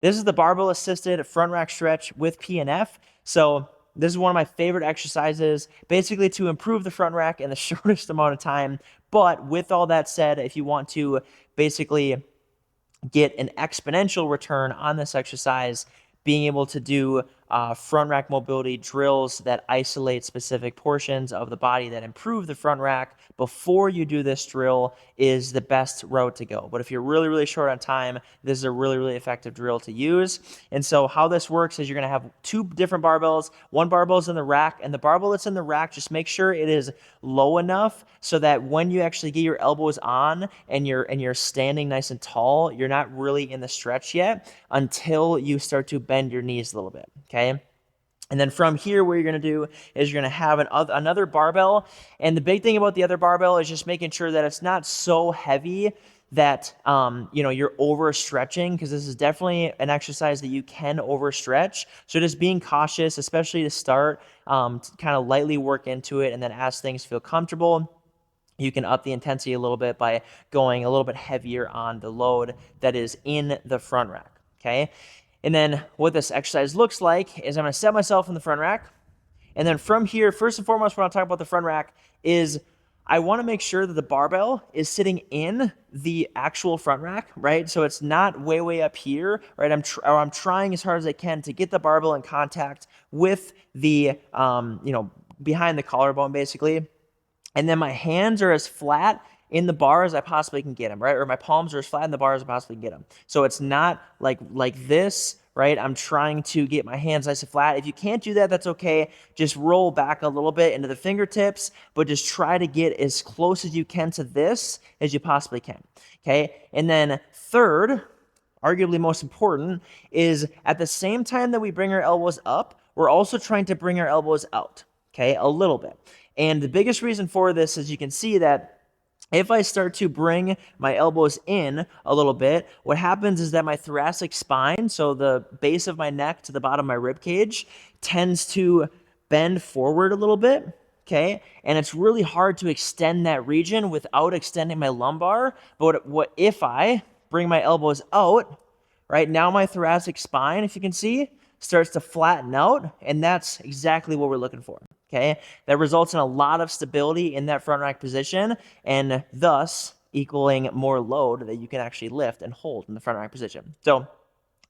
This is the barbell assisted front rack stretch with PNF. So this is one of my favorite exercises, basically to improve the front rack in the shortest amount of time. But with all that said, if you want to basically get an exponential return on this exercise, being able to do front rack mobility drills that isolate specific portions of the body that improve the front rack before you do this drill is the best route to go. But if you're really, really short on time, this is a really, really effective drill to use. And so how this works is you're going to have two different barbells. One barbell is in the rack, and the barbell that's in the rack, just make sure it is low enough so that when you actually get your elbows on and you're standing nice and tall, you're not really in the stretch yet until you start to bend your knees a little bit, okay? And then from here, what you're going to do is you're going to have another barbell. And the big thing about the other barbell is just making sure that it's not so heavy that you're overstretching, because this is definitely an exercise that you can overstretch. So just being cautious, especially to start, to kind of lightly work into it, and then as things feel comfortable, you can up the intensity a little bit by going a little bit heavier on the load that is in the front rack, okay? And then what this exercise looks like is I'm going to set myself in the front rack. And then from here, first and foremost, when I talk about the front rack is I want to make sure that the barbell is sitting in the actual front rack, right? So it's not way, way up here, right? I'm trying as hard as I can to get the barbell in contact with the, behind the collarbone, basically. And then my hands are as flat in the bar as I possibly can get them, right? Or my palms are as flat in the bar as I possibly can get them. So it's not like this, right? I'm trying to get my hands nice and flat. If you can't do that, that's okay. Just roll back a little bit into the fingertips, but just try to get as close as you can to this as you possibly can, okay? And then third, arguably most important, is at the same time that we bring our elbows up, we're also trying to bring our elbows out, okay? A little bit. And the biggest reason for this is you can see that if I start to bring my elbows in a little bit, what happens is that my thoracic spine, so the base of my neck to the bottom of my rib cage, tends to bend forward a little bit, okay? And it's really hard to extend that region without extending my lumbar. But what if I bring my elbows out, right? Now my thoracic spine, if you can see, starts to flatten out, and that's exactly what we're looking for. Okay, that results in a lot of stability in that front rack position, and thus equaling more load that you can actually lift and hold in the front rack position. So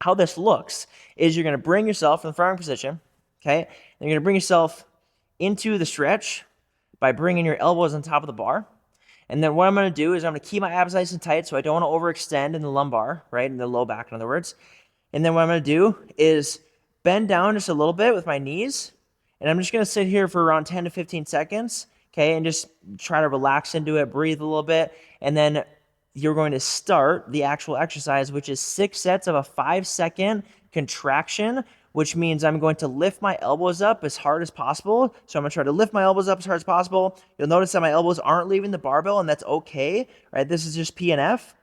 how this looks is you're going to bring yourself in the front rack position, okay? And you're going to bring yourself into the stretch by bringing your elbows on top of the bar. And then what I'm going to do is I'm going to keep my abs nice and tight so I don't want to overextend in the lumbar, right, in the low back, in other words. And then what I'm going to do is bend down just a little bit with my knees. And I'm just going to sit here for around 10 to 15 seconds, okay, and just try to relax into it, breathe a little bit, and then you're going to start the actual exercise, which is 6 sets of a 5-second contraction, which means I'm going to lift my elbows up as hard as possible. So I'm going to try to lift my elbows up as hard as possible. You'll notice that my elbows aren't leaving the barbell, and that's okay, right? This is just PNF.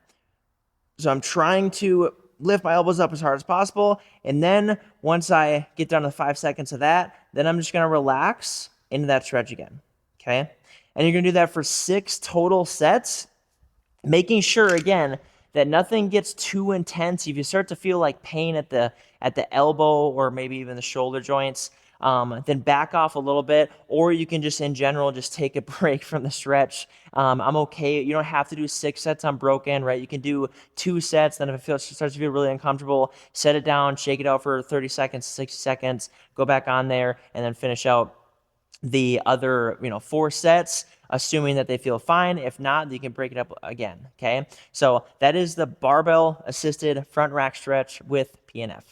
So I'm trying to lift my elbows up as hard as possible. And then once I get down to 5 seconds of that, then I'm just going to relax into that stretch again, okay? And you're going to do that for 6 total sets, making sure, again, that nothing gets too intense. If you start to feel like pain at the elbow or maybe even the shoulder joints, then back off a little bit, or you can just in general just take a break from the stretch. I'm okay. You don't have to do 6 sets unbroken, right? You can do 2 sets. Then if it starts to feel really uncomfortable, set it down, shake it out for 30 seconds, 60 seconds, go back on there, and then finish out the other 4 sets, assuming that they feel fine. If not, you can break it up again, okay? So that is the barbell assisted front rack stretch with PNF.